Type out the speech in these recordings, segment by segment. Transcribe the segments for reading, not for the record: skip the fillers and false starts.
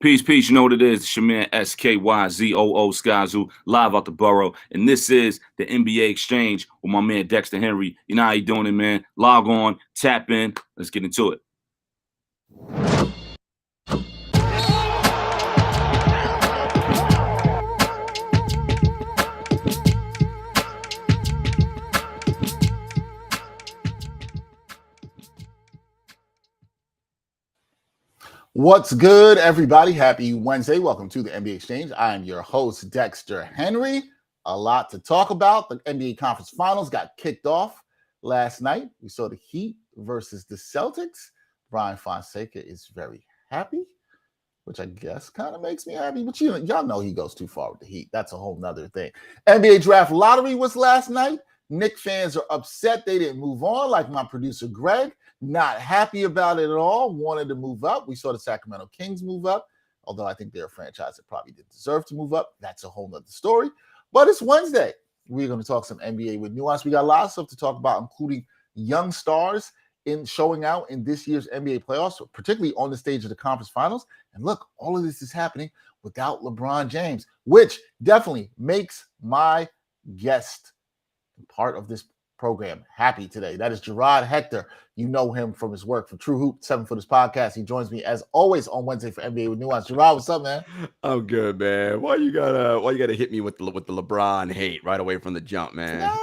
Peace, peace. You know what it is. It's your man SKYZOO Skyzoo, live out the borough. And this is the NBA Exchange with my man Dexter Henry. You know how you doing it, man? Log on, tap in. Let's get into it. What's good, everybody? Happy Wednesday. Welcome to the NBA Exchange. I am your host, Dexter Henry. A lot to talk about. The NBA Conference Finals got kicked off last night. We saw the Heat versus the Celtics. Brian Fonseca is very happy, which I guess kind of makes me happy. But y'all know he goes too far with the Heat. That's a whole nother thing. NBA Draft Lottery was last night. Knicks fans are upset they didn't move on, like my producer, Greg. Not happy about it at all. Wanted to move up. We saw the Sacramento Kings move up, although I think they're a franchise that probably didn't deserve to move up. That's a whole nother story. But it's Wednesday. We're going to talk some NBA with nuance. We got a lot of stuff to talk about, including young stars in showing out in this year's NBA playoffs, particularly on the stage of the conference finals. And look, all of this is happening without LeBron James, which definitely makes my guest part of this program happy today. That is Jarod Hector. You know him from his work for True Hoop, 7 Footers Podcast. He joins me as always on Wednesday for NBA with Nuance. Jarod, what's up, man? I'm good, man. Why you gotta hit me with the LeBron hate right away from the jump, man? No.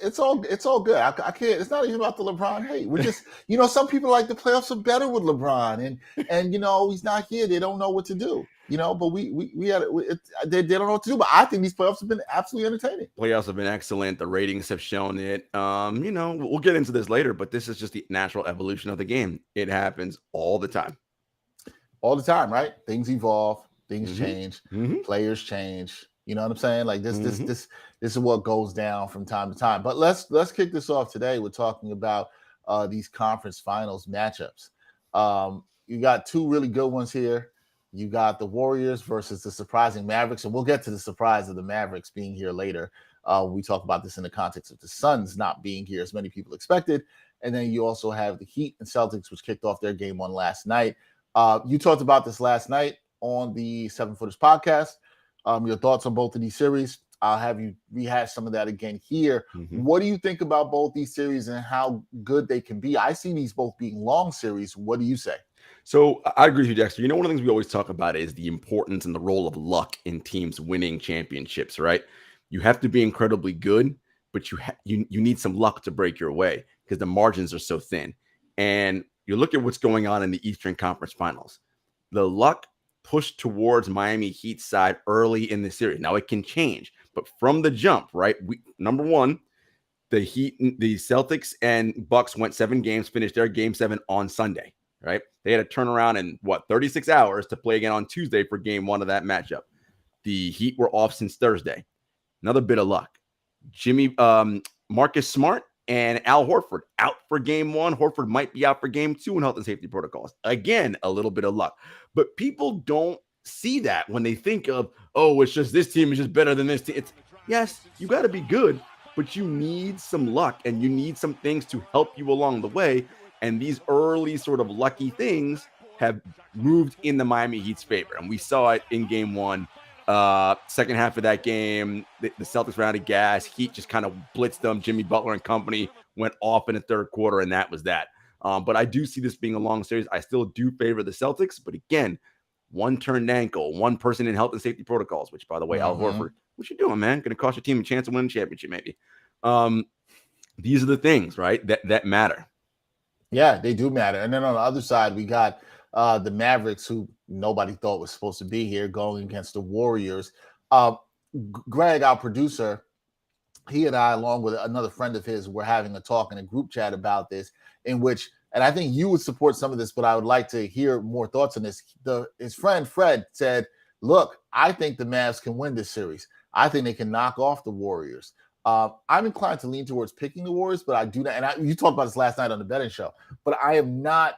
It's all good. I can't. It's not even about the LeBron hate. We're just, some people like the playoffs are better with LeBron, and he's not here. They don't know what to do. But they don't know what to do. But I think these playoffs have been absolutely entertaining. Playoffs have been excellent. The ratings have shown it. We'll get into this later, but this is just the natural evolution of the game. It happens all the time. All the time, right? Things evolve, things change, players change. You know what I'm saying? Like this is what goes down from time to time. But let's kick this off today. We're talking about these conference finals matchups. You got two really good ones here. You got the Warriors versus the surprising Mavericks, and we'll get to the surprise of the Mavericks being here later. We talk about this in the context of the Suns not being here as many people expected. And then you also have the Heat and Celtics, which kicked off their game on last night. You talked about this last night on the 7 Footers Podcast. Your thoughts on both of these series. I'll have you rehash some of that again here. What do you think about both these series and how good they can be? I see these both being long series. What do you say? So I agree with you, Dexter. One of the things we always talk about is the importance and the role of luck in teams winning championships, right? You have to be incredibly good, but you need some luck to break your way because the margins are so thin. And you look at what's going on in the Eastern Conference Finals. The luck pushed towards Miami Heat's side early in the series. Now it can change, but from the jump, right? Number one, the Celtics and Bucks went 7 games, finished their game 7 on Sunday. Right? They had to turn around in 36 hours to play again on Tuesday for game 1 of that matchup. The Heat were off since Thursday. Another bit of luck. Marcus Smart and Al Horford out for game 1. Horford might be out for game 2 in health and safety protocols. Again, a little bit of luck. But people don't see that when they think of, it's just this team is just better than this team. Yes, you got to be good, but you need some luck and you need some things to help you along the way. And these early sort of lucky things have moved in the Miami Heat's favor. And we saw it in game 1. Second half of that game, the Celtics ran out of gas. Heat just kind of blitzed them. Jimmy Butler and company went off in the third quarter, and that was that. But I do see this being a long series. I still do favor the Celtics. But again, one turned ankle, one person in health and safety protocols, which, by the way, Al Horford, what you doing, man? Going to cost your team a chance to win the championship, maybe. These are the things, right, that matter. Yeah, they do matter. And then on the other side, we got the Mavericks, who nobody thought was supposed to be here, going against the Warriors. Greg, our producer, he and I, along with another friend of his, were having a talk in a group chat about this, in which, and I think you would support some of this, but I would like to hear more thoughts on this. His friend Fred said, look, I think the Mavs can win this series. I think they can knock off the Warriors. I'm inclined to lean towards picking the Warriors, but I do not. And you talked about this last night on the betting show, but I do not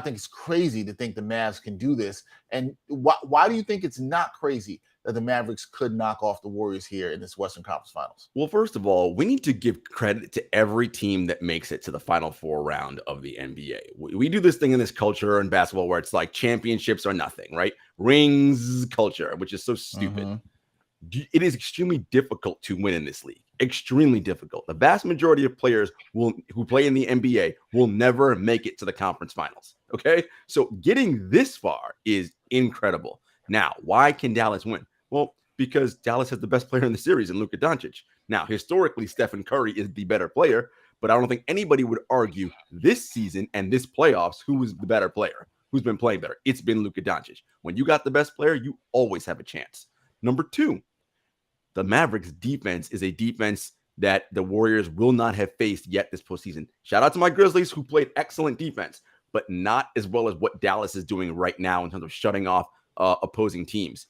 think it's crazy to think the Mavs can do this. And why do you think it's not crazy that the Mavericks could knock off the Warriors here in this Western Conference Finals? Well, first of all, we need to give credit to every team that makes it to the Final Four round of the NBA. We do this thing in this culture in basketball where it's like championships are nothing, right? Rings culture, which is so stupid. Mm-hmm. It is extremely difficult to win in this league. Extremely difficult. The vast majority of players who play in the NBA will never make it to the conference finals. Okay? So getting this far is incredible. Now, why can Dallas win? Well, because Dallas has the best player in the series in Luka Dončić. Now, historically, Stephen Curry is the better player, but I don't think anybody would argue this season and this playoffs who was the better player, who's been playing better. It's been Luka Dončić. When you got the best player, you always have a chance. Number two, the Mavericks defense is a defense that the Warriors will not have faced yet this postseason. Shout out to my Grizzlies who played excellent defense, but not as well as what Dallas is doing right now in terms of shutting off opposing teams.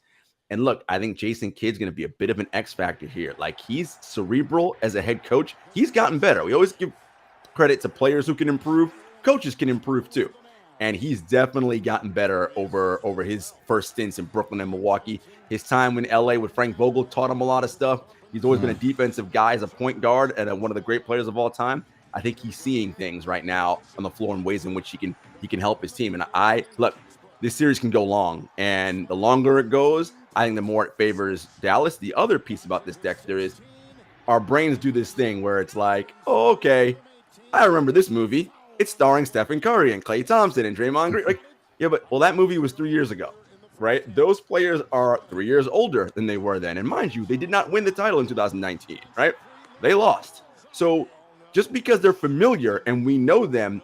And look, I think Jason Kidd's going to be a bit of an X factor here. Like, he's cerebral as a head coach. He's gotten better. We always give credit to players who can improve. Coaches can improve too. And he's definitely gotten better over his first stints in Brooklyn and Milwaukee. His time in LA with Frank Vogel taught him a lot of stuff. He's always been a defensive guy as a point guard and one of the great players of all time. I think he's seeing things right now on the floor in ways in which he can help his team. And look, this series can go long, and the longer it goes, I think the more it favors Dallas. The other piece about this, Dexter, is our brains do this thing where it's like, oh, okay, I remember this movie. It's starring Stephen Curry and Klay Thompson and Draymond Green. Like, yeah, but that movie was 3 years ago, right? Those players are 3 years older than they were then. And mind you, they did not win the title in 2019, right? They lost. So just because they're familiar and we know them,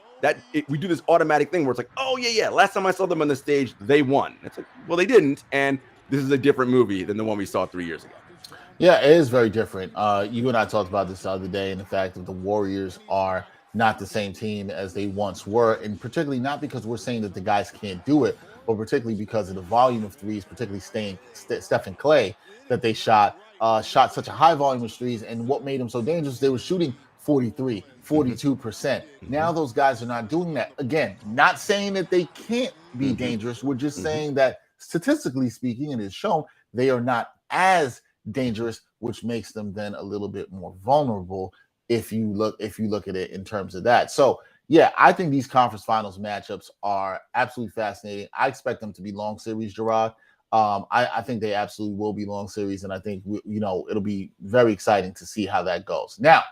we do this automatic thing where it's like, oh, yeah, last time I saw them on the stage, they won. It's like, well, they didn't. And this is a different movie than the one we saw 3 years ago. Yeah, it is very different. You and I talked about this the other day, and the fact that the Warriors are not the same team as they once were, and particularly not because we're saying that the guys can't do it, but particularly because of the volume of threes, particularly Steph and Klay, that they shot such a high volume of threes. And what made them so dangerous, they were shooting 43, 42%. Now those guys are not doing that. Again, not saying that they can't be dangerous. We're just saying that statistically speaking, and it's shown, they are not as dangerous, which makes them then a little bit more vulnerable if you look at it in terms of that. So yeah, I think these conference finals matchups are absolutely fascinating. I expect them to be long series, Jarod. I think they absolutely will be long series, and I think it'll be very exciting to see how that goes. Now,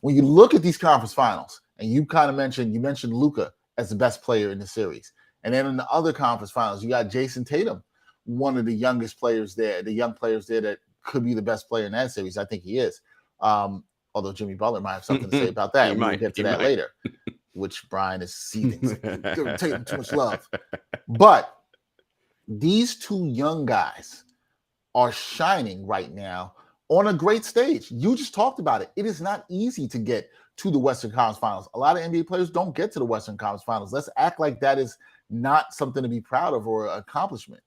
when you look at these conference finals, and you mentioned Luka as the best player in the series, and then in the other conference finals, you got Jayson Tatum, one of the youngest players there, the young players there that could be the best player in that series. I think he is. Although Jimmy Butler might have something to say about that. And we'll get to that later, which Brian is seething. Taking too much love. But these two young guys are shining right now on a great stage. You just talked about it. It is not easy to get to the Western Conference Finals. A lot of NBA players don't get to the Western Conference Finals. Let's act like that is not something to be proud of or an accomplishment.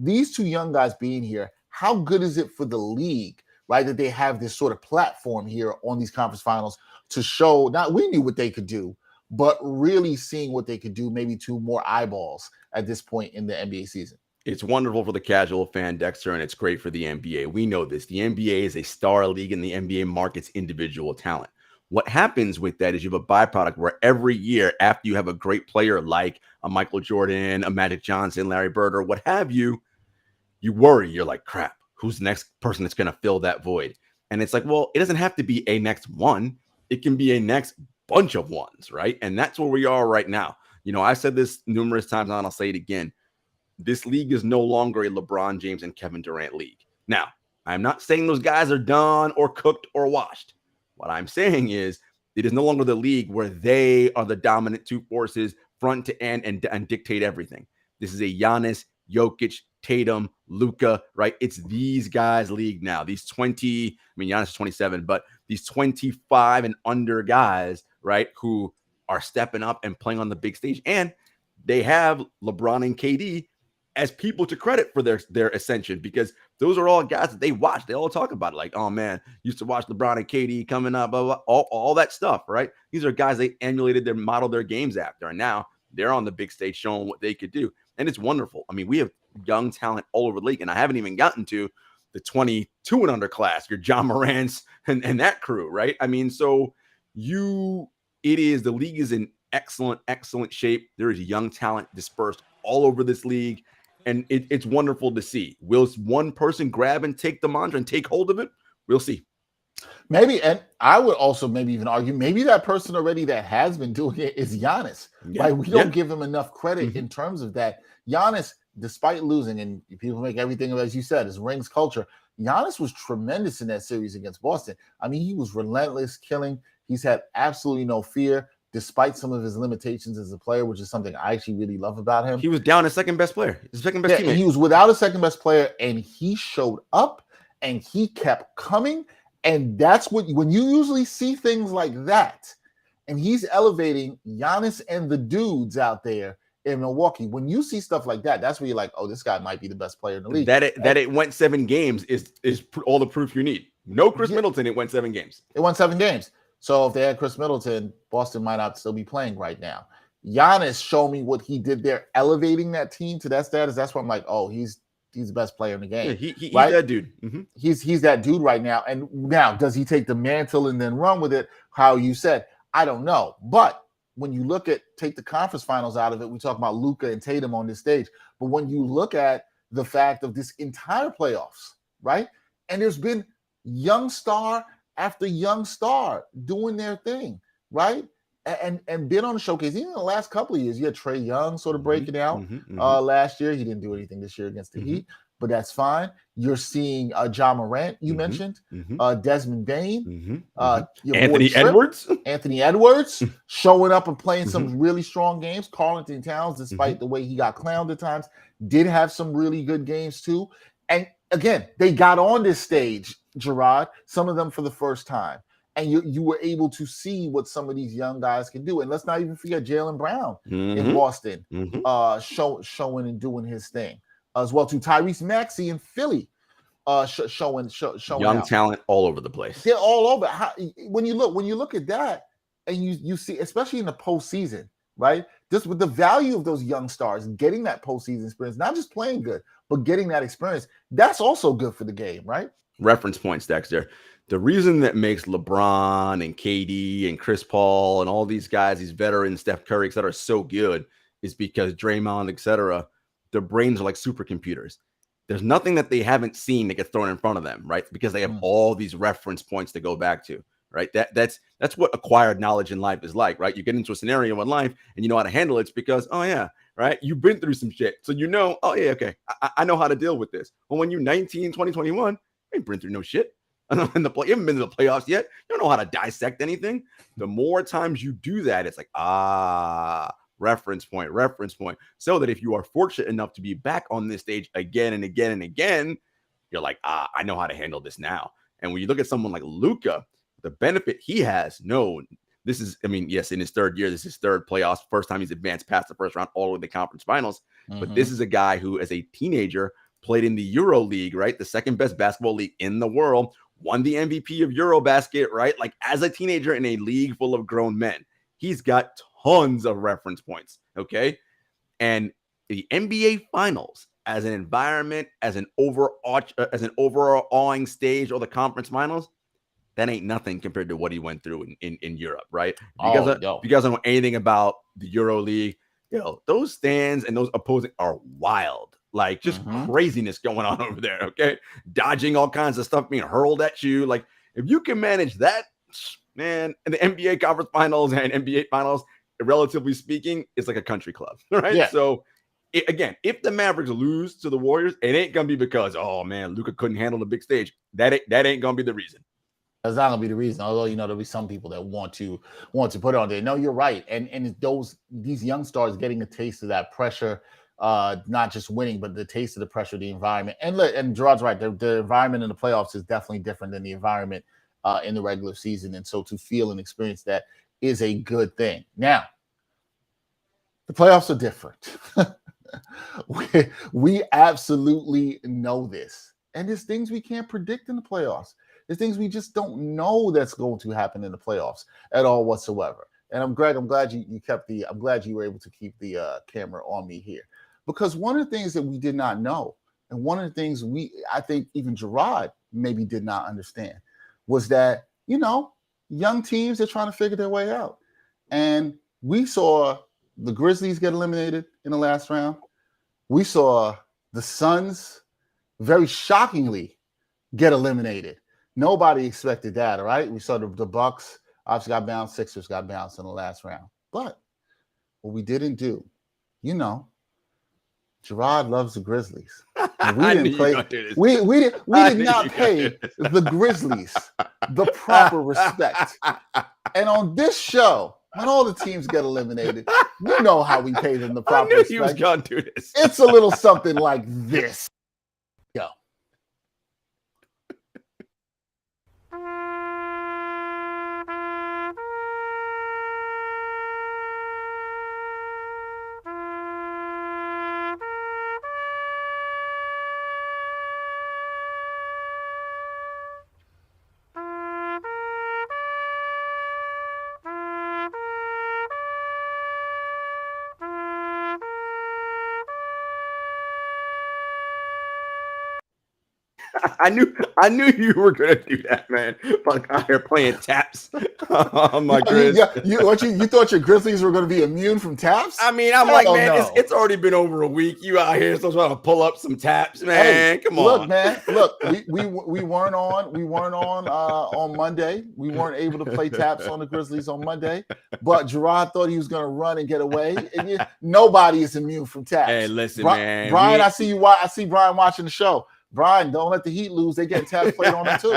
These two young guys being here, how good is it for the league, right, that they have this sort of platform here on these conference finals to show, not we knew what they could do, but really seeing what they could do maybe to more eyeballs at this point in the NBA season? It's wonderful for the casual fan, Dexter, and it's great for the NBA. We know this. The NBA is a star league, and the NBA markets individual talent. What happens with that is you have a byproduct where every year after you have a great player like a Michael Jordan, a Magic Johnson, Larry Bird, or what have you, you worry. You're like, crap, who's the next person that's going to fill that void? And it's like, well, it doesn't have to be a next one. It can be a next bunch of ones, right? And that's where we are right now. I said this numerous times, and I'll say it again. This league is no longer a LeBron James and Kevin Durant league. Now, I'm not saying those guys are done or cooked or washed. What I'm saying is it is no longer the league where they are the dominant two forces front to end and dictate everything. This is a Giannis, Jokic, Tatum, Luka, right? It's these guys' league now. These Giannis is 27, but these 25 and under guys, right, who are stepping up and playing on the big stage. And they have LeBron and KD as people to credit for their ascension, because those are all guys that they watch. They all talk about it, like, oh man, used to watch LeBron and KD coming up, blah, blah, all that stuff, right? These are guys they emulated, modeled their games after, and now they're on the big stage showing what they could do. And it's wonderful. I mean, we have young talent all over the league. And I haven't even gotten to the 22 and under class, your John Morant's and that crew, right? I mean, so the league is in excellent shape. There is young talent dispersed all over this league. And it's wonderful to see. Will one person grab and take the mantra and take hold of it? We'll see. Maybe, and I would also maybe even argue, maybe that person already that has been doing it is Giannis. Yeah. Right? We don't give him enough credit in terms of that. Giannis, despite losing, and people make everything, as you said, his rings culture, Giannis was tremendous in that series against Boston. I mean, he was relentless, killing. He's had absolutely no fear, despite some of his limitations as a player, which is something I actually really love about him. He was down his second best player, his second best teammate. He was without a second best player, and he showed up, and he kept coming. And that's when you usually see things like that, and he's elevating Giannis and the dudes out there in Milwaukee. When you see stuff like that, that's where you're like, oh, this guy might be the best player in the league. That it went 7 games is all the proof you need. No Chris Middleton, it went 7 games. It won 7 games. So if they had Chris Middleton, Boston might not still be playing right now. Giannis showed me what he did there, elevating that team to that status. That's why I'm like, oh, he's the best player in the game. Yeah, he's right? that dude. Mm-hmm. He's that dude right now. And now, does he take the mantle and then run with it? How you said, I don't know. But when you take the conference finals out of it, we talk about Luka and Tatum on this stage. But when you look at the fact of this entire playoffs, right? And there's been young star after young star doing their thing, right? And been on the showcase. Even in the last couple of years, you had Trae Young sort of breaking out last year. He didn't do anything this year against the Heat, but that's fine. You're seeing John Morant, you mentioned, Desmond Bain, Anthony Edwards showing up and playing some really strong games. Karl-Anthony Towns, despite the way he got clowned at times, did have some really good games too. And again, they got on this stage, Jarod, some of them for the first time. And you were able to see what some of these young guys can do. And let's not even forget Jaylen Brown in Boston showing and doing his thing. As well to Tyrese Maxey in Philly showing young out. Talent all over the place. They're all over. When you look at that and you see, especially in the postseason, right? Just with the value of those young stars, getting that postseason experience, not just playing good, but getting that experience, that's also good for the game, right? Reference points, Dexter. The reason that makes LeBron and KD and Chris Paul and all these guys, these veterans, Steph Curry, et cetera, so good is because Draymond, et cetera, their brains are like supercomputers. There's nothing that they haven't seen that gets thrown in front of them, right? Because they have all these reference points to go back to, right? That's what acquired knowledge in life is like, right? You get into a scenario in life and you know how to handle it. It's because, oh yeah, right? You've been through some shit. So you know, oh yeah, okay, I know how to deal with this. Well, when you're 19, 20, 21, you ain't been through no shit. You haven't been to the playoffs yet. You don't know how to dissect anything. The more times you do that, it's like, reference point. So that if you are fortunate enough to be back on this stage again and again and again, you're like, I know how to handle this now. And when you look at someone like Luka, the benefit he has, yes, in his 3rd year, this is his 3rd playoffs, first time he's advanced past the first round all the way to the conference finals. But this is a guy who, as a teenager, played in the Euro League, right? The second best basketball league in the world, won the MVP of Eurobasket, right? Like as a teenager in a league full of grown men, he's got tons of reference points, okay? And the NBA Finals as an environment, as an overawing stage, or the conference finals, that ain't nothing compared to what he went through in Europe, right? If you guys don't know anything about the Euro League, those stands and those opposing are wild. Like just craziness going on over there, okay? Dodging all kinds of stuff being hurled at you. Like if you can manage that, man, in the NBA conference finals and NBA finals, relatively speaking, it's like a country club, right? Yeah. So again, if the Mavericks lose to the Warriors, it ain't gonna be because, oh man, Luka couldn't handle the big stage. That ain't gonna be the reason. That's not gonna be the reason. Although there'll be some people that want to put it on there. No, you're right. And these young stars getting a taste of that pressure. Not just winning, but the taste of the pressure of the environment. And Jarod's right. The environment in the playoffs is definitely different than the environment in the regular season. And so to feel and experience that is a good thing. Now, the playoffs are different. we absolutely know this. And there's things we can't predict in the playoffs. There's things we just don't know that's going to happen in the playoffs at all whatsoever. And I'm glad you were able to keep the camera on me here. Because one of the things that we did not know, and one of the things I think even Jarod maybe did not understand, was that, young teams are trying to figure their way out. And we saw the Grizzlies get eliminated in the last round. We saw the Suns very shockingly get eliminated. Nobody expected that, all right? We saw the Bucks obviously got bounced, Sixers got bounced in the last round. But what we didn't do, Jarod loves the Grizzlies. We didn't play. We did not pay the Grizzlies the proper respect. And on this show, when all the teams get eliminated, you know how we pay them the proper respect. He was going to do this. It's a little something like this. Go. I knew you were gonna do that, man. Like out here playing taps on my Grizz. You thought your Grizzlies were going to be immune from taps? I mean, I'm like, man, it's already been over a week. You out here still trying to pull up some taps, man. Hey, come on. Look, we weren't on Monday. We weren't able to play taps on the Grizzlies on Monday. But Jarod thought he was going to run and get away. And nobody is immune from taps. Hey, listen, man. Brian, I see Brian watching the show. Brian, don't let the Heat lose. They get taps played on them too.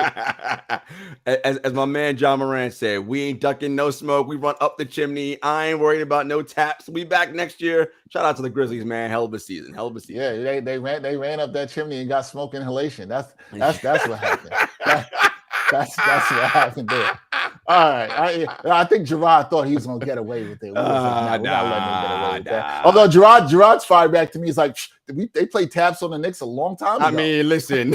As my man John Moran said, we ain't ducking no smoke. We run up the chimney. I ain't worried about no taps. We back next year. Shout out to the Grizzlies, man. Hell of a season. Yeah, they ran up that chimney and got smoke inhalation. That's what happened. That's what happened there. All right. I think Jarod thought he was going to get away with it. We're not letting him get away with that. Although Jarod's fired back to me. He's like, they played taps on the Knicks a long time ago. I mean, listen,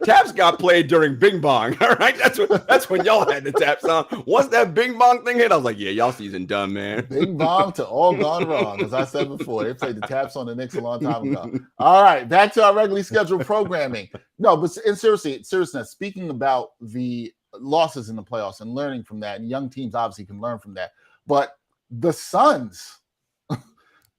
taps got played during Bing Bong. All right. That's when y'all had the taps on. Once that Bing Bong thing hit, I was like, yeah, y'all season done, man. Bing Bong to all gone wrong. As I said before, they played the taps on the Knicks a long time ago. All right. Back to our regularly scheduled programming. No, but seriously, speaking about the losses in the playoffs and learning from that, and young teams obviously can learn from that. But the Suns,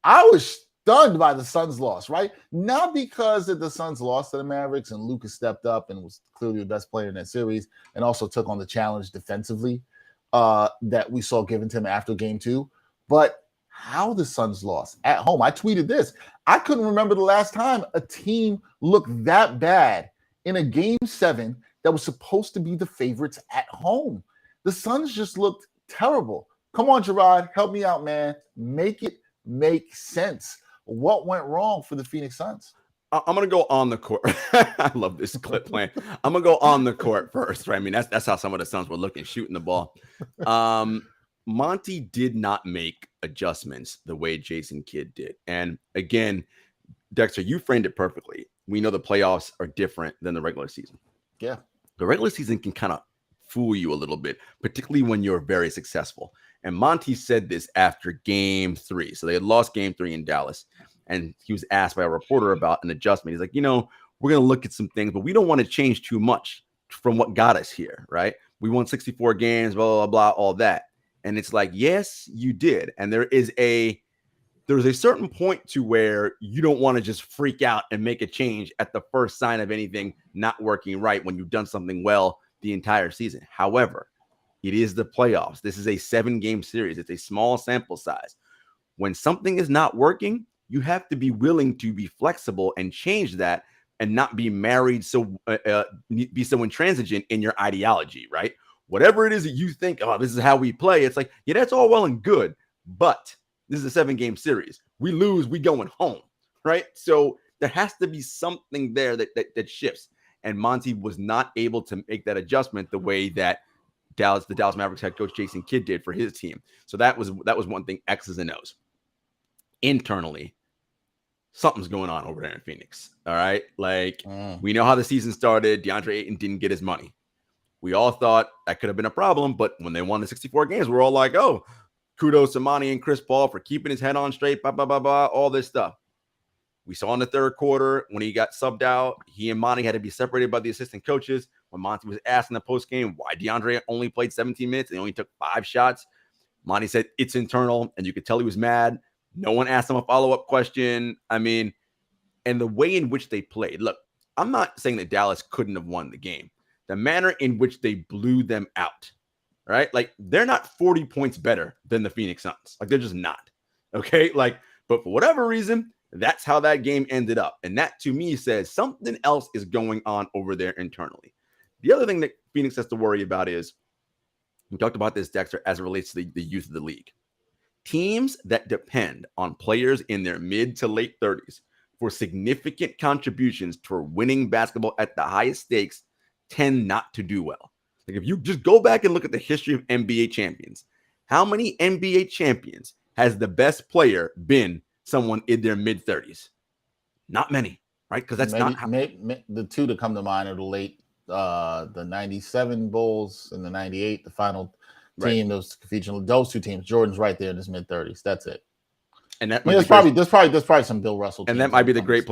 I was stunned by the Suns' loss, right? Not because of the Suns lost to the Mavericks and Luka stepped up and was clearly the best player in that series and also took on the challenge defensively that we saw given to him after game 2, but how the Suns lost at home. I tweeted this. I couldn't remember the last time a team looked that bad in a game 7 that was supposed to be the favorites at home. The Suns just looked terrible. Come on, Jarod, help me out, man. Make it make sense. What went wrong for the Phoenix Suns? I'm going to go on the court. I love this clip playing. I'm going to go on the court first, right? I mean, that's how some of the Suns were looking, shooting the ball. Monty did not make adjustments the way Jason Kidd did. And again, Dexter, you framed it perfectly. We know the playoffs are different than the regular season. Yeah. The regular season can kind of fool you a little bit, particularly when you're very successful. And Monty said this after game 3. So they had lost game 3 in Dallas. And he was asked by a reporter about an adjustment. He's like, we're going to look at some things, but we don't want to change too much from what got us here, right? We won 64 games, blah, blah, blah, all that. And it's like, yes, you did. And there's a certain point to where you don't want to just freak out and make a change at the first sign of anything not working right when you've done something well the entire season. However, it is the playoffs. This is a 7-game series. It's a small sample size. When something is not working, you have to be willing to be flexible and change that and not be married. Be so intransigent in your ideology, right? Whatever it is that you think, oh, this is how we play. It's like, yeah, that's all well and good, but this is a 7-game series. We lose, we going home, right? So there has to be something there that shifts. And Monty was not able to make that adjustment the way that the Dallas Mavericks head coach Jason Kidd did for his team. So that was one thing, X's and O's. Internally, something's going on over there in Phoenix. All right. Like we know how the season started. DeAndre Ayton didn't get his money. We all thought that could have been a problem, but when they won the 64 games, we're all like, oh, kudos to Monty and Chris Paul for keeping his head on straight, blah, blah, blah, blah, all this stuff. We saw in the third quarter when he got subbed out, he and Monty had to be separated by the assistant coaches. When Monty was asked in the postgame why DeAndre only played 17 minutes and he only took 5 shots, Monty said it's internal, and you could tell he was mad. No one asked him a follow-up question. I mean, and the way in which they played. Look, I'm not saying that Dallas couldn't have won the game. The manner in which they blew them out, right? Like, they're not 40 points better than the Phoenix Suns. Like, they're just not. Okay? Like, but for whatever reason, that's how that game ended up. And that, to me, says something else is going on over there internally. The other thing that Phoenix has to worry about is, we talked about this, Dexter, as it relates to the youth of the league. Teams that depend on players in their mid to late 30s for significant contributions toward winning basketball at the highest stakes tend not to do well. Like, if you just go back and look at the history of NBA champions, how many NBA champions has the best player been someone in their mid 30s? Not many, right? Because that's not how the two that come to mind are the late the 97 Bulls and the 98, the final team, those two teams. Jordan's right there in his mid 30s. That's it. And that there's probably some Bill Russell. And that might be the greatest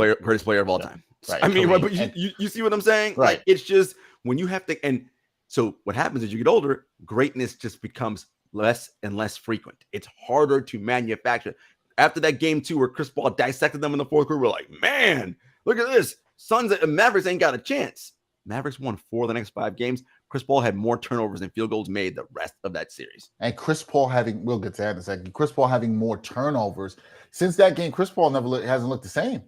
player of all time. Right. I mean, but you see what I'm saying? Right. Like, it's just when you have to, and so what happens as you get older, greatness just becomes less and less frequent. It's harder to manufacture. After that game 2 where Chris Paul dissected them in the fourth quarter, we're like, man, look at this. Suns and Mavericks ain't got a chance. Mavericks won 4 of the next 5 games. Chris Paul had more turnovers than field goals made the rest of that series. And Chris Paul we'll get to that in a second. Chris Paul having more turnovers. Since that game, Chris Paul hasn't looked the same.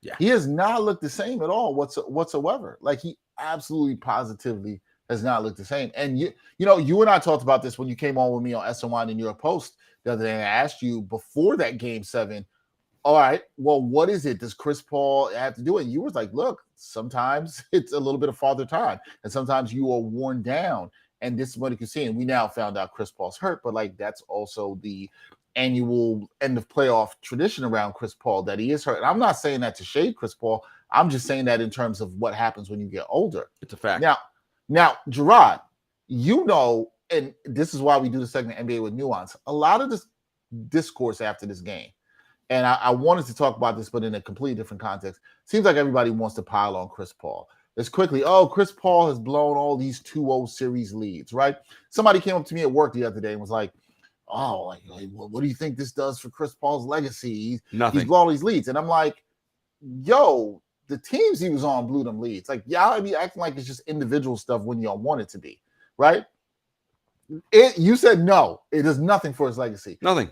Yeah. He has not looked the same at all whatsoever. Like, he absolutely positively has not looked the same. And you and I talked about this when you came on with me on SNY in your post the other day, and I asked you before that game 7, all right, well, what is it? Does Chris Paul have to do it? And you was like, look, sometimes it's a little bit of father time, and sometimes you are worn down. And this is what you can see. And we now found out Chris Paul's hurt, but like, that's also the annual end of playoff tradition around Chris Paul, that he is hurt. And I'm not saying that to shade Chris Paul. I'm just saying that in terms of what happens when you get older. It's a fact. Now, Jarod, and this is why we do the segment NBA with Nuance. A lot of this discourse after this game, and I wanted to talk about this, but in a completely different context. Seems like everybody wants to pile on Chris Paul. It's quickly, Chris Paul has blown all these 2-0 series leads, right? Somebody came up to me at work the other day and was like, what do you think this does for Chris Paul's legacy? He's blown all these leads. And I'm like, the teams he was on blew them leads. Like, y'all be acting like it's just individual stuff when y'all want it to be, right? You said no, it does nothing for his legacy. Nothing.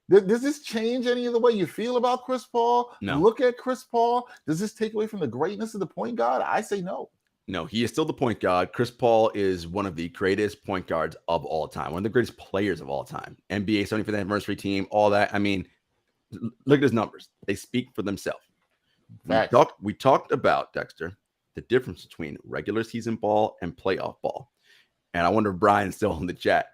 Does this change any of the way you feel about Chris Paul? No. Look at Chris Paul. Does this take away from the greatness of the point guard? I say no. No, he is still the point guard. Chris Paul is one of the greatest point guards of all time, one of the greatest players of all time. NBA 75th anniversary team, all that. I mean, look at his numbers. They speak for themselves. We talked about, Dexter, the difference between regular season ball and playoff ball. And I wonder if Brian's still in the chat.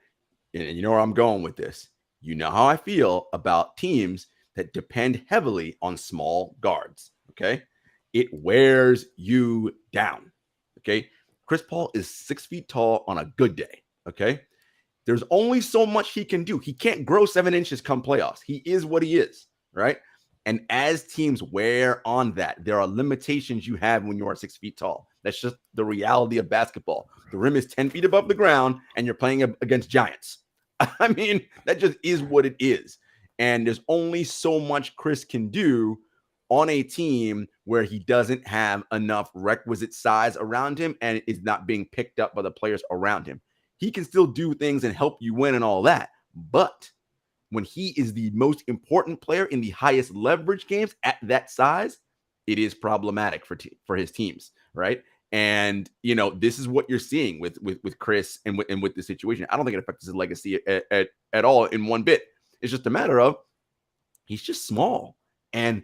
And you know where I'm going with this. You know how I feel about teams that depend heavily on small guards, okay? It wears you down, okay? Chris Paul is 6 feet tall on a good day, okay? There's only so much he can do. He can't grow 7 inches come playoffs. He is what he is, right? And as teams wear on that, there are limitations you have when you are 6 feet tall. That's just the reality of basketball. The rim is 10 feet above the ground, and you're playing against giants. I mean, that just is what it is. And there's only so much Chris can do on a team where he doesn't have enough requisite size around him and is not being picked up by the players around him. He can still do things and help you win and all that. But when he is the most important player in the highest leverage games at that size, it is problematic for his teams, right? And, this is what you're seeing with Chris and with the situation. I don't think it affects his legacy at all in one bit. It's just a matter of he's just small. And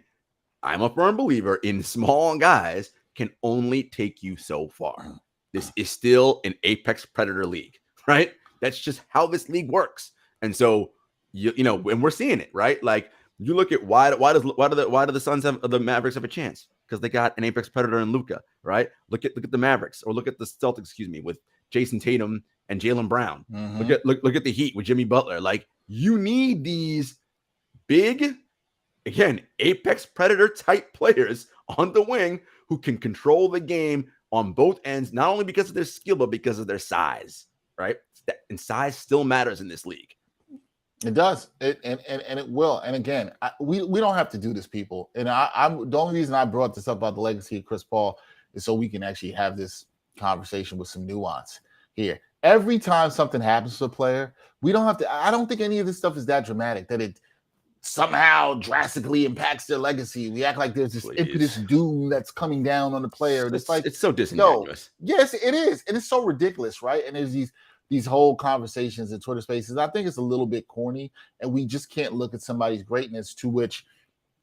I'm a firm believer in small guys can only take you so far. This is still an apex predator league, right? That's just how this league works. And so, and we're seeing it, right? Like, you look at why do the Suns have the Mavericks have a chance? Because they got an apex predator in Luka, right? Look at the Mavericks, or look at the Celtics, with Jayson Tatum and Jaylen Brown. Mm-hmm. Look at the Heat with Jimmy Butler. Like, you need these big again, apex predator type players on the wing who can control the game on both ends, not only because of their skill, but because of their size, right? And size still matters in this league. It does. And it will. And again, we don't have to do this, people. And I'm the only reason I brought this up about the legacy of Chris Paul is so we can actually have this conversation with some nuance here. Every time something happens to a player, we don't have to. I don't think any of this stuff is that dramatic that it somehow drastically impacts their legacy. We act like there's this impetus doom that's coming down on the player. It's like it's so disingenuous. No. Yes, it is, and it's so ridiculous, right? And there's these whole conversations in Twitter Spaces. I think it's a little bit corny, and we just can't look at somebody's greatness, to which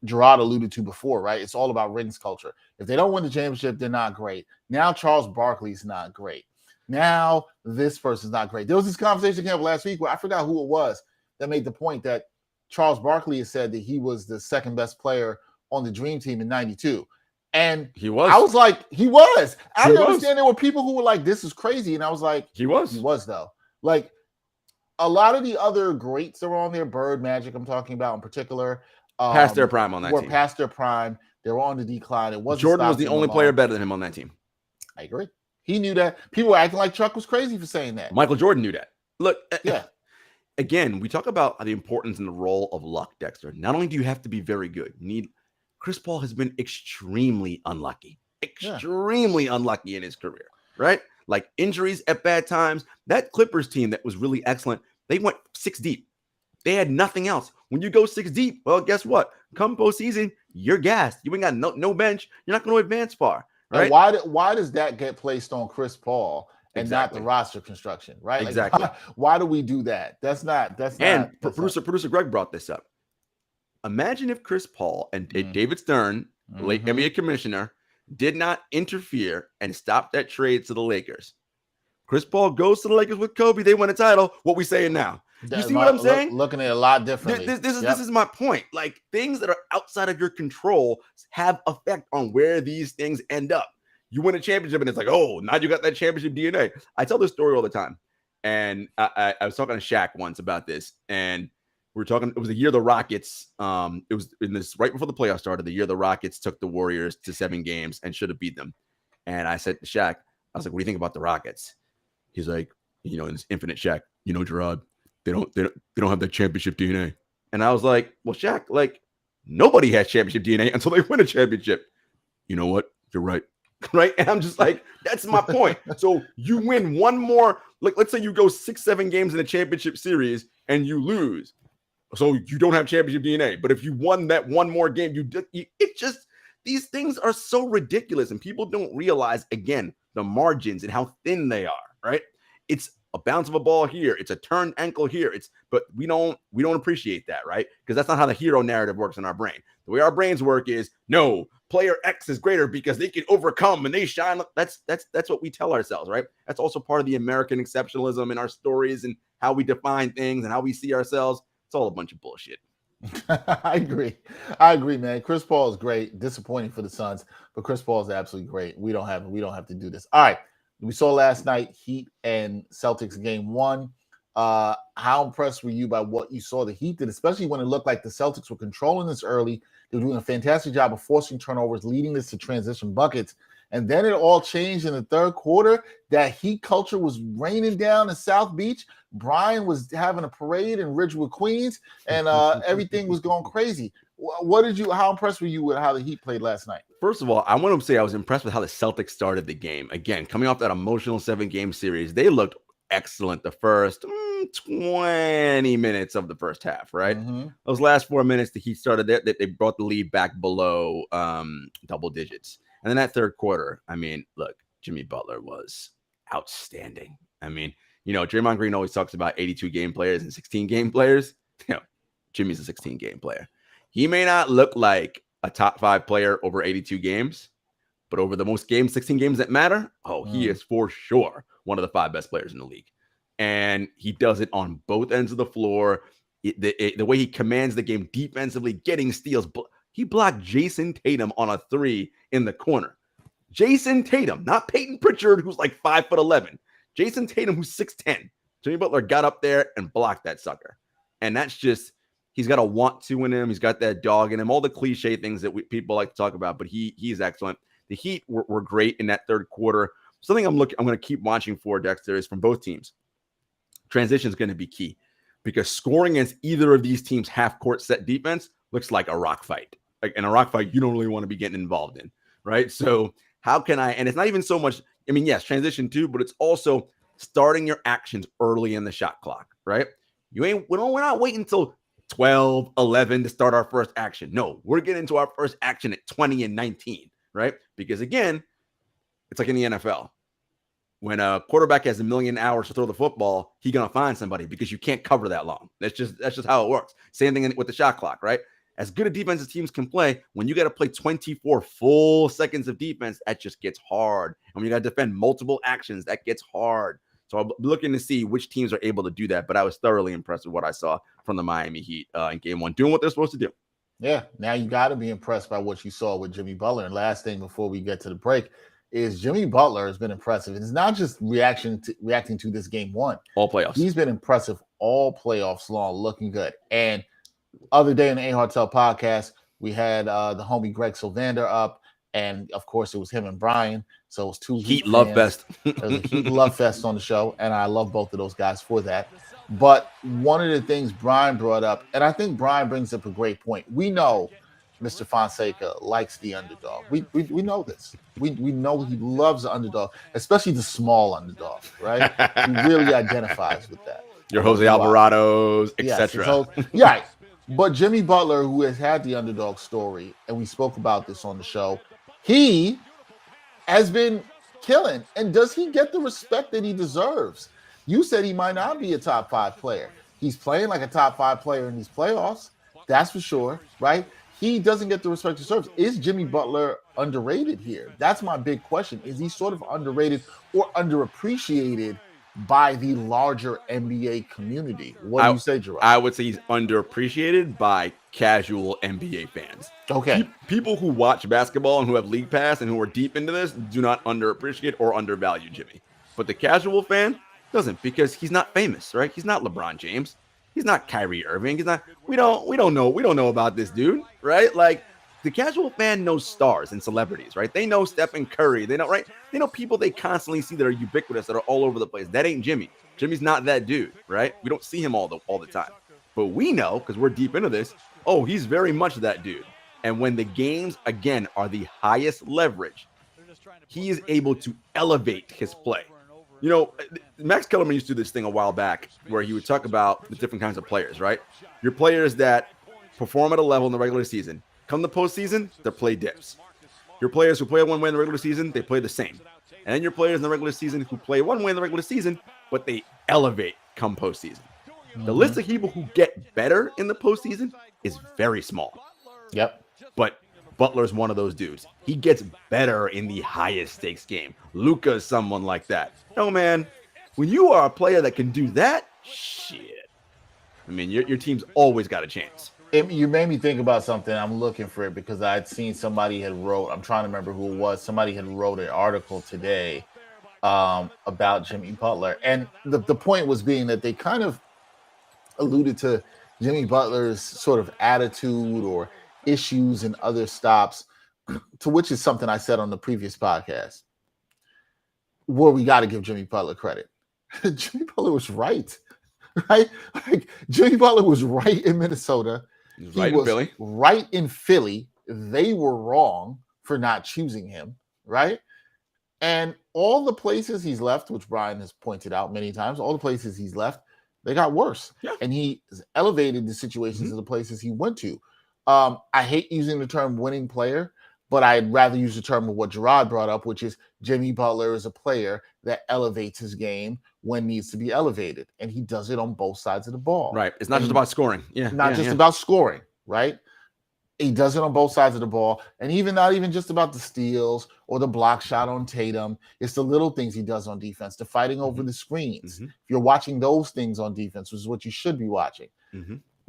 Jarod alluded to before, right? It's all about rings culture. If they don't win the championship, they're not great. Now Charles Barkley's not great. Now this person's not great. There was this conversation came up last week where I forgot who it was that made the point that Charles Barkley has said that he was the second best player on the Dream Team in '92. And he was. I was like, he was. I didn't understand there were people who were like, this is crazy. And I was like, he was though. Like a lot of the other greats that were on there, Bird, Magic, I'm talking about in particular, past their prime on that team. Past their prime. They were on the decline. It wasn't Jordan was the only player better than him on that team. I agree. He knew that. People were acting like Chuck was crazy for saying that. Michael Jordan knew that. Look, yeah. Again, we talk about the importance and the role of luck, Dexter. Not only do you have to be very good, Chris Paul has been extremely unlucky unlucky in his career, right? Like injuries at bad times. That Clippers team that was really excellent, they went 6 deep. They had nothing else. When you go 6 deep, well, guess what? Come postseason, you're gassed. You ain't got no bench. You're not going to advance far. Right? And why does that get placed on Chris Paul and not the roster construction? Right? Exactly. Like, why do we do that? That's not. Producer Greg brought this up. Imagine if Chris Paul and David Stern, late NBA commissioner, did not interfere and stop that trade to the Lakers. Chris Paul goes to the Lakers with Kobe. They win a title. What we saying now? You see what I'm saying? Looking at it a lot differently. This is my point. Like things that are outside of your control have effect on where these things end up. You win a championship and it's like, oh, now you got that championship DNA. I tell this story all the time. And I was talking to Shaq once about this. And we were talking, it was the year the Rockets, it was in this right before the playoffs started, the year the Rockets took the Warriors to 7 games and should have beat them. And I said to Shaq, I was like, what do you think about the Rockets? He's like, in this infinite Shaq, Jarod, they don't have that championship DNA. And I was like, well, Shaq, like nobody has championship DNA until they win a championship. You know what? You're right. Right. And I'm just like, that's my point. So you win one more, like, let's say you go 6-7 games in a championship series and you lose. So you don't have championship DNA. But if you won that one more game, these things are so ridiculous. And people don't realize, again, the margins and how thin they are. Right. It's a bounce of a ball here. It's a turned ankle here. But we don't appreciate that, right? Because that's not how the hero narrative works in our brain. The way our brains work is no, player X is greater because they can overcome and they shine. That's what we tell ourselves, right? That's also part of the American exceptionalism in our stories and how we define things and how we see ourselves. It's all a bunch of bullshit. I agree, man. Chris Paul is great. Disappointing for the Suns, but Chris Paul is absolutely great. We don't have to do this. All right. We saw last night Heat and Celtics game 1. How impressed were you by what you saw the Heat did, especially when it looked like the Celtics were controlling this early? They were doing a fantastic job of forcing turnovers, leading this to transition buckets. And then it all changed in the third quarter. That Heat culture was raining down in South Beach. Brian was having a parade in Ridgewood, Queens, and everything was going crazy. How impressed were you with how the Heat played last night? First of all, I want to say I was impressed with how the Celtics started the game. Again, coming off that emotional 7-game series, they looked excellent the first 20 minutes of the first half, right? Those last 4 minutes, the Heat started there. They brought the lead back below double digits. And then that third quarter, I mean, look, Jimmy Butler was outstanding. I mean, Draymond Green always talks about 82 game players and 16 game players. Jimmy's a 16 game player. He may not look like a top 5 player over 82 games, but over the most games, 16 games that matter, he is for sure one of the 5 best players in the league. And he does it on both ends of the floor. The way he commands the game defensively, getting steals. He blocked Jayson Tatum on a 3 in the corner. Jayson Tatum, not Peyton Pritchard, who's like 5'11". Jayson Tatum, who's 6'10". Jimmy Butler got up there and blocked that sucker. And that's just, He's got a want to in him. He's got that dog in him. All the cliche things that people like to talk about, but he's excellent. The Heat were great in that third quarter. Something I'm going to keep watching for, Dexter, is from both teams. Transition is going to be key because scoring against either of these teams' half-court set defense looks like a rock fight. Like in a rock fight, you don't really want to be getting involved in, right? So how can I? And it's not even so much. I mean, yes, transition too, but it's also starting your actions early in the shot clock, right? We're not waiting until 12, 11 to start our first action. No, we're getting into our first action at 20 and 19, right? Because again, it's like in the NFL. When a quarterback has 1 million hours to throw the football, he's going to find somebody because you can't cover that long. That's just how it works. Same thing with the shot clock, right? As good a defense as teams can play, when you got to play 24 full seconds of defense, that just gets hard. And when you got to defend multiple actions, that gets hard. So I'm looking to see which teams are able to do that. But I was thoroughly impressed with what I saw from the Miami Heat in game one, doing what they're supposed to do. Yeah, now you got to be impressed by what you saw with Jimmy Butler. And last thing before we get to the break is Jimmy Butler has been impressive. It's not just reacting to this game one. All playoffs. He's been impressive all playoffs long, looking good. And other day in the A Hartel podcast, we had the homie Greg Sylvander up. And, of course, it was him and Brian. So it was two Heat love fest. It was a Heat love fest on the show. And I love both of those guys for that. But one of the things Brian brought up, and I think Brian brings up a great point. We know Mr. Fonseca likes the underdog. We know this. We know he loves the underdog, especially the small underdog, right? He really identifies with that. Your Jose Alvarados, etc. Yeah. But Jimmy Butler, who has had the underdog story, and we spoke about this on the show, he has been killing. And does he get the respect that he deserves? You said he might not be a top 5 player. He's playing like a top 5 player in these playoffs. That's for sure, right? He doesn't get the respect he deserves. Is Jimmy Butler underrated here? That's my big question. Is he sort of underrated or underappreciated by the larger NBA community? What do you say, Jarod? I would say he's underappreciated by casual NBA fans. Okay. People who watch basketball and who have league pass and who are deep into this do not underappreciate or undervalue Jimmy. But the casual fan doesn't, because he's not famous, right? He's not LeBron James. He's not Kyrie Irving. He's not. We don't know about this dude, right? Like the casual fan knows stars and celebrities, right? They know Stephen Curry. They know people they constantly see that are ubiquitous, that are all over the place. That ain't Jimmy. Jimmy's not that dude, right? We don't see him all the time. But we know, because we're deep into this, oh, he's very much that dude. And when the games, again, are the highest leverage, he is able to elevate his play. You know, Max Kellerman used to do this thing a while back where he would talk about the different kinds of players, right? Your players that perform at a level in the regular season, come the postseason, their play dips. Your players who play one way in the regular season, they play the same. And then your players in the regular season who play one way in the regular season, but they elevate come postseason. The list of people who get better in the postseason is very small. Yep. But Butler's one of those dudes. He gets better in the highest stakes game. Luka is someone like that. No, man, when you are a player that can do that, shit. I mean, your team's always got a chance. You made me think about something. I'm looking for it because I'd seen somebody had wrote, I'm trying to remember who it was. Somebody had wrote an article today about Jimmy Butler. And the point was being that they kind of alluded to Jimmy Butler's sort of attitude or issues and other stops, to which is something I said on the previous podcast, where we got to give Jimmy Butler credit. Jimmy Butler was right? Like Jimmy Butler was right in Minnesota. He was in Philly. Right in Philly. They were wrong for not choosing him, right? And all the places he's left, which Brian has pointed out many times, all the places he's left, they got worse. Yeah. And he elevated the situations of the places he went to. I hate using the term winning player, but I'd rather use the term of what Jarod brought up, which is Jimmy Butler is a player that elevates his game when needs to be elevated. And he does it on both sides of the ball. Right. It's not just about scoring. Yeah. Not just about scoring, right? He does it on both sides of the ball. And not even just about the steals or the block shot on Tatum. It's the little things he does on defense, the fighting over the screens. If you're watching those things on defense, which is what you should be watching.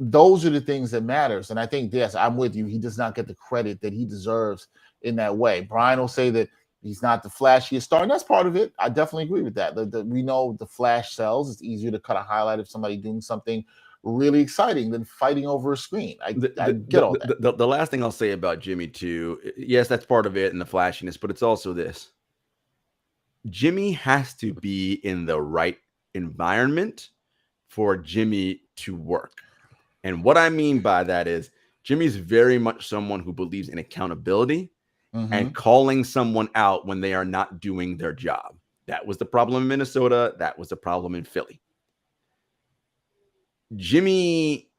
Those are the things that matters. And I think, yes, I'm with you. He does not get the credit that he deserves in that way. Brian will say that he's not the flashiest star, and that's part of it. I definitely agree with that. We know the flash sells. It's easier to cut a highlight of somebody doing something really exciting than fighting over a screen. I get all that. The last thing I'll say about Jimmy too, yes, that's part of it and the flashiness, but it's also this. Jimmy has to be in the right environment for Jimmy to work. And what I mean by that is Jimmy's very much someone who believes in accountability and calling someone out when they are not doing their job. That was the problem in Minnesota. That was the problem in Philly. Jimmy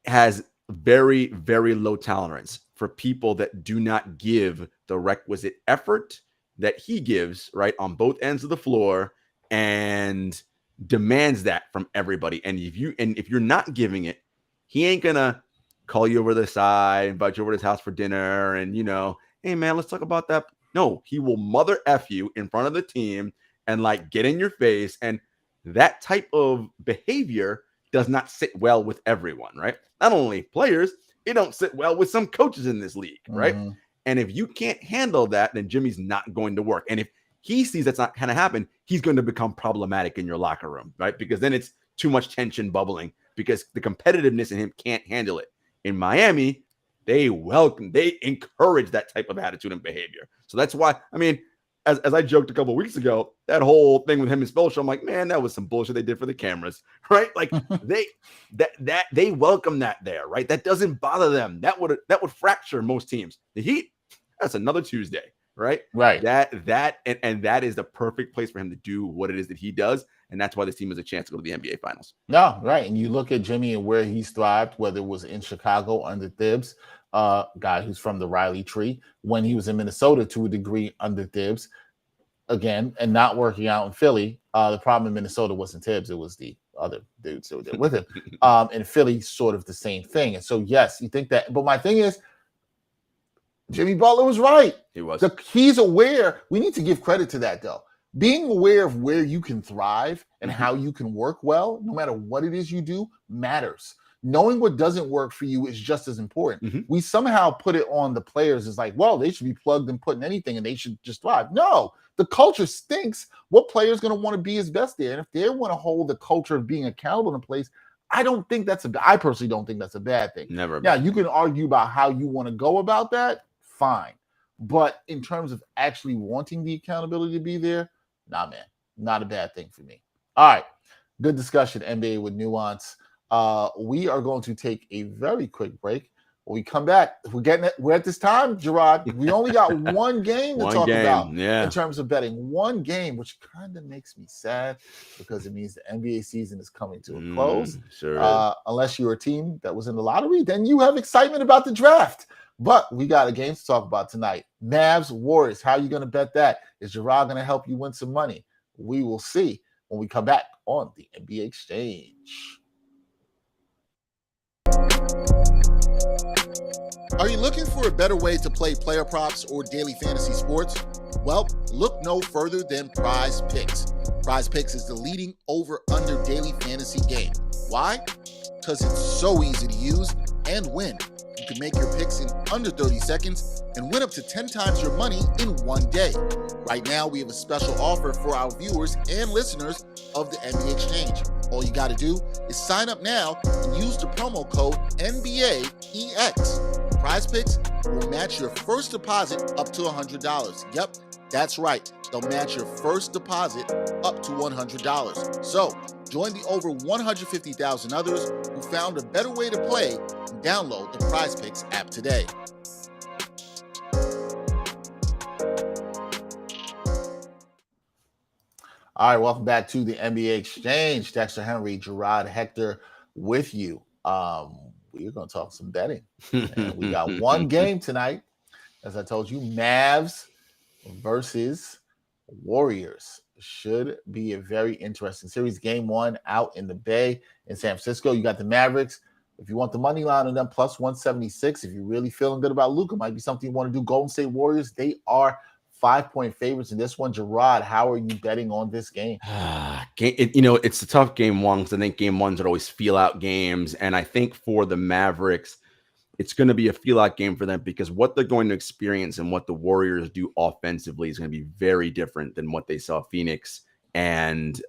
has very, very low tolerance for people that do not give the requisite effort that he gives, right, on both ends of the floor, and demands that from everybody. And if you're not giving it, he ain't gonna call you over the side, invite you over to his house for dinner, and hey man, let's talk about that. No, he will mother F you in front of the team and like get in your face. And that type of behavior does not sit well with everyone, right? Not only players, it don't sit well with some coaches in this league, right? And if you can't handle that, then Jimmy's not going to work. And if he sees that's not going to happen, he's going to become problematic in your locker room, right? Because then it's too much tension bubbling because the competitiveness in him can't handle it. In Miami, they encourage that type of attitude and behavior. So that's why, I mean, as I joked a couple of weeks ago, that whole thing with him and Spolstra, I'm like, man, that was some bullshit they did for the cameras, right? Like they welcome that there, right? That doesn't bother them. That would fracture most teams. The Heat, that's another Tuesday, right? Right. That is the perfect place for him to do what it is that he does, and that's why this team has a chance to go to the NBA Finals. No, right. And you look at Jimmy and where he's thrived, whether it was in Chicago under Thibs, guy who's from the Riley tree, when he was in Minnesota to a degree under Thibs, again, and not working out in Philly. The problem in Minnesota wasn't Thibs, it was the other dudes that were there with him. In Philly, sort of the same thing. And so, yes, you think that. But my thing is, Jimmy Butler was right. He was. He's aware. We need to give credit to that, though. Being aware of where you can thrive and how you can work well, no matter what it is you do, matters. Knowing what doesn't work for you is just as important. We somehow put it on the players as like, well, they should be plugged and put in anything and they should just thrive. No, the culture stinks. What player is going to want to be his best there? And if they want to hold the culture of being accountable in place, I personally don't think that's a bad thing. Never. Now, you can argue about how you want to go about that. Fine. But in terms of actually wanting the accountability to be there, nah, man, not a bad thing for me. All right. Good discussion, NBA with Nuance. We are going to take a very quick break. When we come back, we're at this time, Jarod. We only got one game to talk about in terms of betting. One game, which kind of makes me sad because it means the NBA season is coming to a close. Sure. Unless you're a team that was in the lottery, then you have excitement about the draft. But we got a game to talk about tonight. Mavs, Warriors. How are you going to bet that? Is Jarod going to help you win some money? We will see when we come back on the NBA Exchange. Are you looking for a better way to play player props or daily fantasy sports? Well, look no further than Prize Picks. Prize Picks is the leading over-under daily fantasy game. Why? Because it's so easy to use and win. You can make your picks in under 30 seconds and win up to 10 times your money in one day. Right now, we have a special offer for our viewers and listeners of the NBA Exchange. All you got to do is sign up now and use the promo code NBAEX. Prize Picks will match your first deposit up to $100. Yep, that's right. They'll match your first deposit up to $100. So, join the over 150,000 others who found a better way to play and download the Prize Picks app today. All right, welcome back to the NBA Exchange. Dexter Henry Jarod Hector with you. We're going to talk some betting. And we got one game tonight. As I told you, Mavs versus Warriors. Should be a very interesting series. Game one out in the Bay in San Francisco. You got the Mavericks. If you want the money line on them, plus 176. If you're really feeling good about Luka, might be something you want to do. Golden State Warriors, they are 5-point favorites in this one. Jarod, how are you betting on this game? It's a tough game one because I think game ones would always feel out games. And I think for the Mavericks, it's going to be a feel out game for them because what they're going to experience and what the Warriors do offensively is going to be very different than what they saw Phoenix and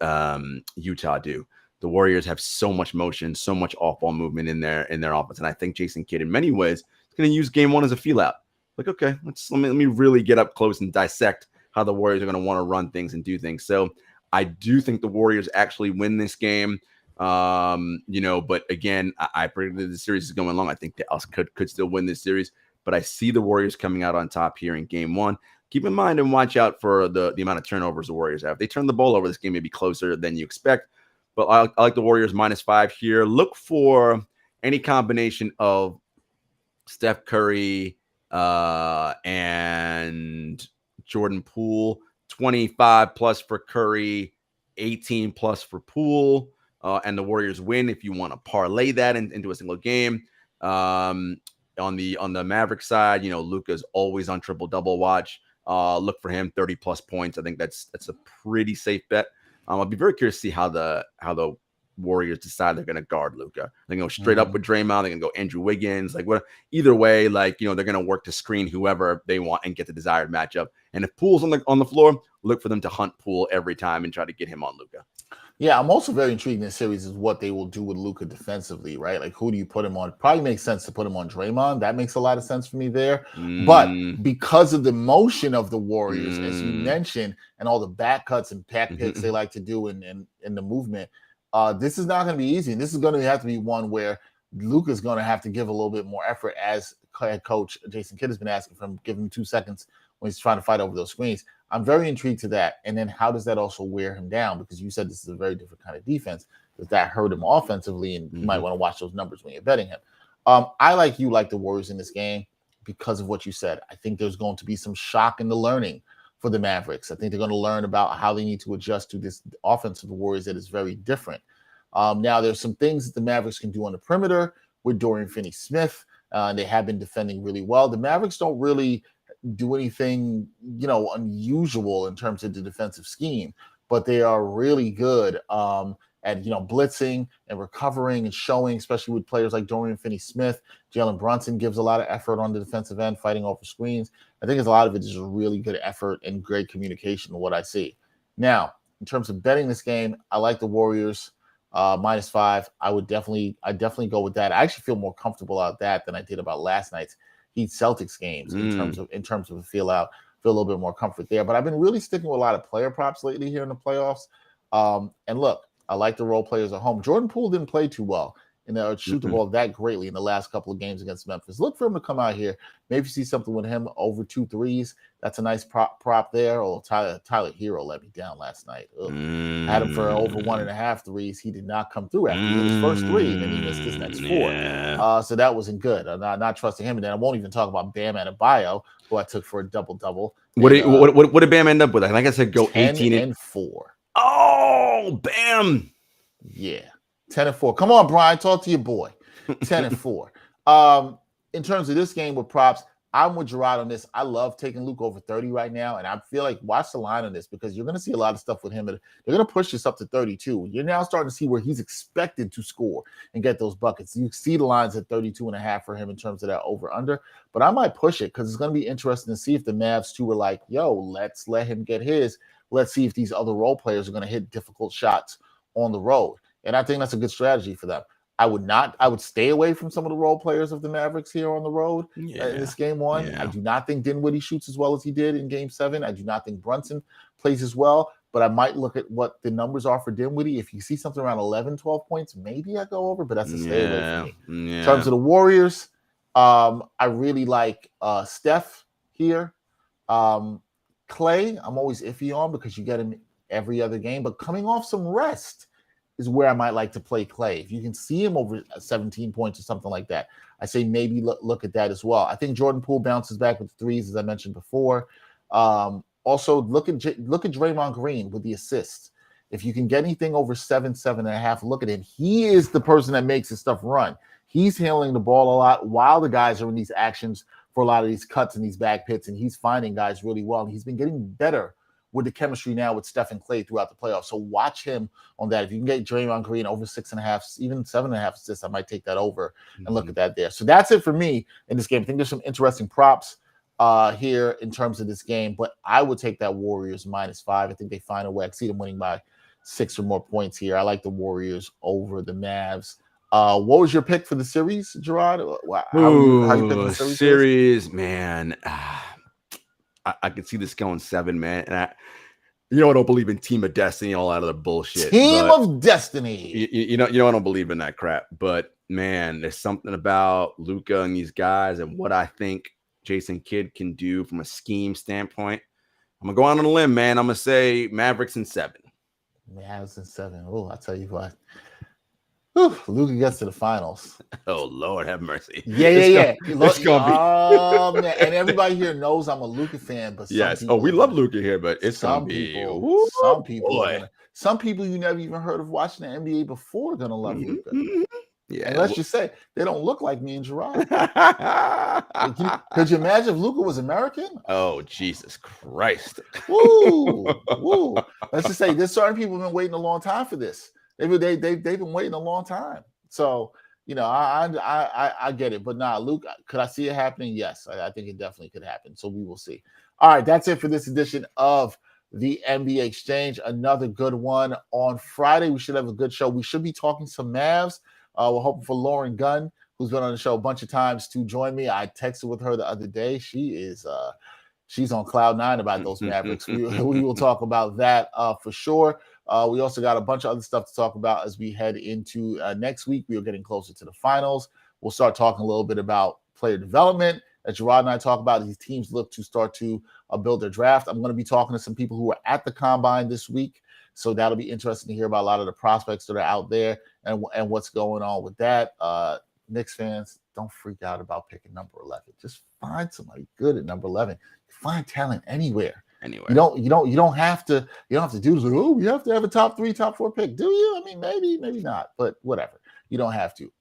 Utah do. the Warriors have so much motion, so much off-ball movement in their offense, and I think Jason Kidd, in many ways, is going to use game one as a feel-out. Like, okay, let me really get up close and dissect how the Warriors are going to want to run things and do things. So I do think the Warriors actually win this game. But again, I predicted the series is going long. I think Dallas could still win this series, but I see the Warriors coming out on top here in game one. Keep in mind and watch out for the amount of turnovers the Warriors have. If they turn the ball over, this game may be closer than you expect, but I like the Warriors -5 here. Look for any combination of Steph Curry and Jordan Poole, 25 plus for Curry, 18 plus for Poole, and the Warriors win. If you want to parlay that into a single game, on the Maverick side, Luka's always on triple double watch. Look for him 30 plus points. I think that's a pretty safe bet. I'll be very curious to see how the Warriors decide they're going to guard Luka. They're going to go straight up with Draymond. They're going to go Andrew Wiggins. Either way, they're going to work to screen whoever they want and get the desired matchup. And if Poole's on the floor, look for them to hunt Poole every time and try to get him on Luka. Yeah, I'm also very intrigued in this series is what they will do with Luka defensively, right? Like, who do you put him on? Probably makes sense to put him on Draymond. That makes a lot of sense for me there. But because of the motion of the Warriors, as you mentioned, and all the back cuts and back picks they like to do in the movement, this is not going to be easy. And this is going to have to be one where Luka's going to have to give a little bit more effort, as head coach Jason Kidd has been asking for him, give him 2 seconds when he's trying to fight over those screens. I'm very intrigued to that. And then how does that also wear him down? Because you said this is a very different kind of defense. Does that hurt him offensively? And you might want to watch those numbers when you're betting him. I like the Warriors in this game because of what you said. I think there's going to be some shock in the learning for the Mavericks. I think they're going to learn about how they need to adjust to this offense of the Warriors that is very different. Now, there's some things that the Mavericks can do on the perimeter with Dorian Finney-Smith. And they have been defending really well. The Mavericks don't really do anything, unusual in terms of the defensive scheme, but they are really good at, blitzing and recovering and showing, especially with players like Dorian Finney-Smith. Jalen Brunson gives a lot of effort on the defensive end, fighting over screens. I think a lot of it is really good effort and great communication, what I see. Now, in terms of betting this game, I like the Warriors -5. I definitely go with that. I actually feel more comfortable about that than I did about last night's Heat Celtics games in terms of a feel out. Feel a little bit more comfort there. But I've been really sticking with a lot of player props lately here in the playoffs. And look, I like the role players at home. Jordan Poole didn't play too well and shoot the ball that greatly in the last couple of games against Memphis. Look for him to come out here. Maybe see something with him over 2 threes. That's a nice prop there. Or Tyler Hero let me down last night. Had him for over 1.5 threes. He did not come through after his first 3, and then he missed his next 4. Yeah. So that wasn't good. I'm not trusting him. And then I won't even talk about Bam Adebayo, who I took for a double-double. What did Bam end up with? Like I said, go 18 and 4. Oh, Bam. Yeah. 10-4. Come on, Brian. Talk to your boy. 10-4. In terms of this game with props, I'm with Jarod on this. I love taking Luke over 30 right now, and I feel like watch the line on this because you're going to see a lot of stuff with him. They're going to push this up to 32. You're now starting to see where he's expected to score and get those buckets. You see the lines at 32.5 for him in terms of that over-under, but I might push it because it's going to be interesting to see if the Mavs too are like, yo, let's let him get his. Let's see if these other role players are going to hit difficult shots on the road. And I think that's a good strategy for them. I would stay away from some of the role players of the Mavericks here on the road in this game 1. Yeah. I do not think Dinwiddie shoots as well as he did in game 7. I do not think Brunson plays as well, but I might look at what the numbers are for Dinwiddie. If you see something around 11, 12 points, maybe I go over, but that's a stay away from me. In terms of the Warriors, I really like Steph here. Clay, I'm always iffy on because you get him every other game, but coming off some rest is where I might like to play Clay. If you can see him over 17 points or something like that, I say maybe look at that as well. I think Jordan Poole bounces back with threes, as I mentioned before. Also, look at Draymond Green with the assists. If you can get anything over 7.5, look at him. He is the person that makes his stuff run. He's handling the ball a lot while the guys are in these actions for a lot of these cuts and these back pits, and he's finding guys really well. And he's been getting better with the chemistry now with Steph and Clay throughout the playoffs. So watch him on that. If you can get Draymond Green over 6.5, even 7.5 assists, I might take that over and look at that there. So that's it for me in this game. I think there's some interesting props here in terms of this game, but I would take that Warriors -5. I think they find a way. I see them winning by 6 or more points here. I like the Warriors over the Mavs. What was your pick for the series, Jarod? How you pick the series, man? I could see this going 7, man. And I don't believe in Team of Destiny and all that other bullshit. Team of Destiny. I don't believe in that crap. But man, there's something about Luka and these guys and what I think Jason Kidd can do from a scheme standpoint. I'm gonna go out on a limb, man. I'm gonna say Mavericks in 7. Mavs in 7. Oh, I tell you what. Luka gets to the finals. Oh, Lord have mercy. Yeah. It's gonna be. Oh, man. And everybody here knows I'm a Luka fan, but yes. We love Luka here, but it's gonna be. Some people you never even heard of watching the NBA before are gonna love Luka. Yeah. And let's just say they don't look like me and Jarod. Could you imagine if Luka was American? Oh, Jesus Christ. Woo. Let's just say there's certain people have been waiting a long time for this. They've been waiting a long time. So, I get it. But Luke, could I see it happening? Yes, I think it definitely could happen. So we will see. All right, that's it for this edition of the NBA Exchange. Another good one on Friday. We should have a good show. We should be talking some Mavs. We're hoping for Lauren Gunn, who's been on the show a bunch of times, to join me. I texted with her the other day. She's on cloud 9 about those Mavericks. We will talk about that for sure. We also got a bunch of other stuff to talk about as we head into next week. We are getting closer to the finals. We'll start talking a little bit about player development. As Jarod and I talk about, these teams look to start to build their draft. I'm going to be talking to some people who are at the Combine this week. So that'll be interesting to hear about a lot of the prospects that are out there and what's going on with that. Knicks fans, don't freak out about picking number 11. Just find somebody good at number 11. Find talent anywhere. You don't have to do this. Oh, we have to have a top 3, top 4 pick. Do you? I mean, maybe not, but whatever. You don't have to.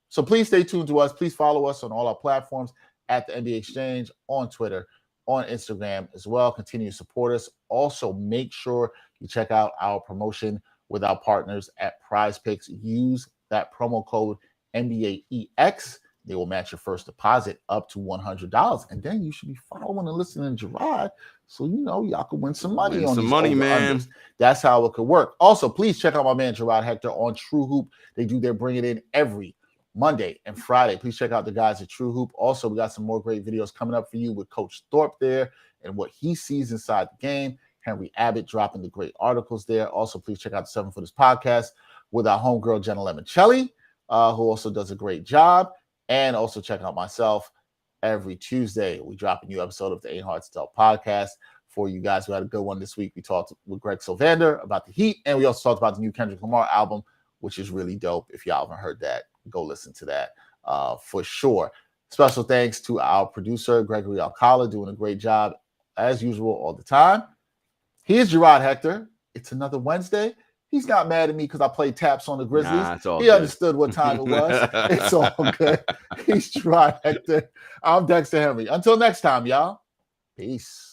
So please stay tuned to us. Please follow us on all our platforms at the NBA Exchange, on Twitter, on Instagram as well. Continue to support us. Also, make sure you check out our promotion with our partners at Prize Picks. Use that promo code NBAEX. They will match your first deposit up to $100. And then you should be following and listening to Jarod so y'all can win some money on some money, man. Unders. That's how it could work. Also, please check out my man Jarod Hector on True Hoop. They do their Bring It In every Monday and Friday. Please check out the guys at True Hoop. Also, we got some more great videos coming up for you with Coach Thorpe there and what he sees inside the game. Henry Abbott dropping the great articles there. Also, please check out the 7 Footers podcast with our homegirl, Jenna Lemoncelli, who also does a great job. And also check out myself every Tuesday. We drop a new episode of the Ain't Hard to Tell podcast for you guys. We had a good one this week. We talked with Greg Sylvander about the Heat, and we also talked about the new Kendrick Lamar album, which is really dope. If y'all haven't heard that, go listen to that for sure. Special thanks to our producer, Gregory Alcala, doing a great job as usual all the time. Here's Jarod Hector. It's another Wednesday. He's not mad at me because I played taps on the Grizzlies. He understood what time it was. It's all good. He's Jarod Hector. I'm Dexter Henry. Until next time, y'all. Peace.